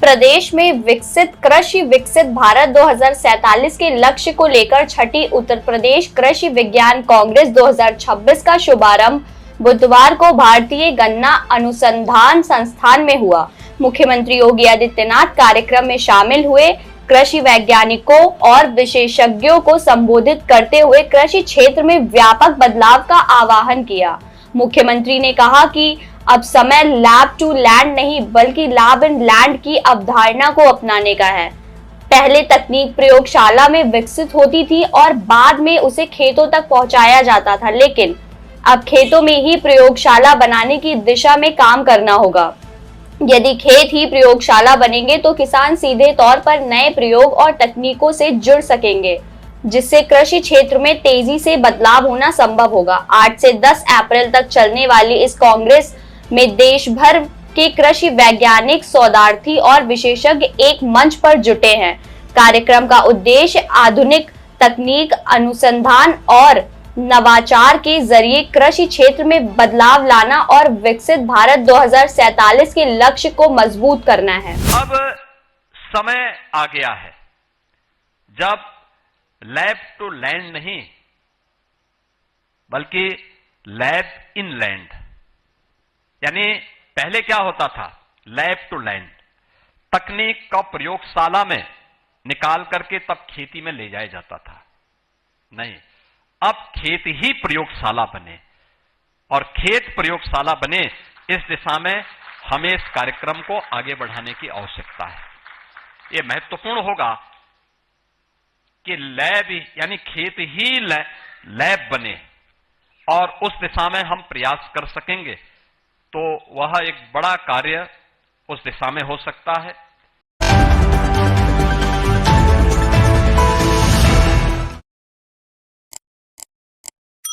प्रदेश में विकसित कृषि विकसित भारत 2047 के लक्ष्य को लेकर छठी उत्तर प्रदेश कृषि विज्ञान कांग्रेस 2026 का शुभारंभ बुधवार को भारतीय गन्ना अनुसंधान संस्थान में हुआ। मुख्यमंत्री योगी आदित्यनाथ कार्यक्रम में शामिल हुए। कृषि वैज्ञानिकों और विशेषज्ञों को संबोधित करते हुए कृषि क्षेत्र में व्यापक बदलाव का आह्वान किया। मुख्यमंत्री ने कहा कि अब समय लैब टू लैंड नहीं बल्कि लैब इन लैंड की अवधारणा को अपनाने का है। पहले तकनीक प्रयोगशाला में विकसित होती थी और बाद में उसे खेतों तक पहुंचाया जाता था, लेकिन अब खेतों में ही प्रयोगशाला बनाने की दिशा में काम करना होगा। यदि खेत ही प्रयोगशाला बनेंगे तो किसान सीधे तौर पर नए प्रयोग और तकनीकों से जुड़ सकेंगे, जिससे कृषि क्षेत्र में तेजी से बदलाव होना संभव होगा। 8 से 10 अप्रैल तक चलने वाली इस कांग्रेस में देश भर के कृषि वैज्ञानिक, शोधार्थी और विशेषज्ञ एक मंच पर जुटे हैं। कार्यक्रम का उद्देश्य आधुनिक तकनीक, अनुसंधान और नवाचार के जरिए कृषि क्षेत्र में बदलाव लाना और विकसित भारत 2047 के लक्ष्य को मजबूत करना है। अब समय आ गया है जब लैब टू लैंड नहीं बल्कि लैब इन लैंड, यानी पहले क्या होता था, लैब टू लैंड, तकनीक का प्रयोगशाला में निकाल करके तब खेती में ले जाया जाता था। नहीं, अब खेत ही प्रयोगशाला बने और खेत प्रयोगशाला बने, इस दिशा में हमें इस कार्यक्रम को आगे बढ़ाने की आवश्यकता है। ये महत्वपूर्ण होगा कि लैब यानी खेत ही लैब बने और उस दिशा में हम प्रयास कर सकेंगे तो वह एक बड़ा कार्य उस दिशा में हो सकता है।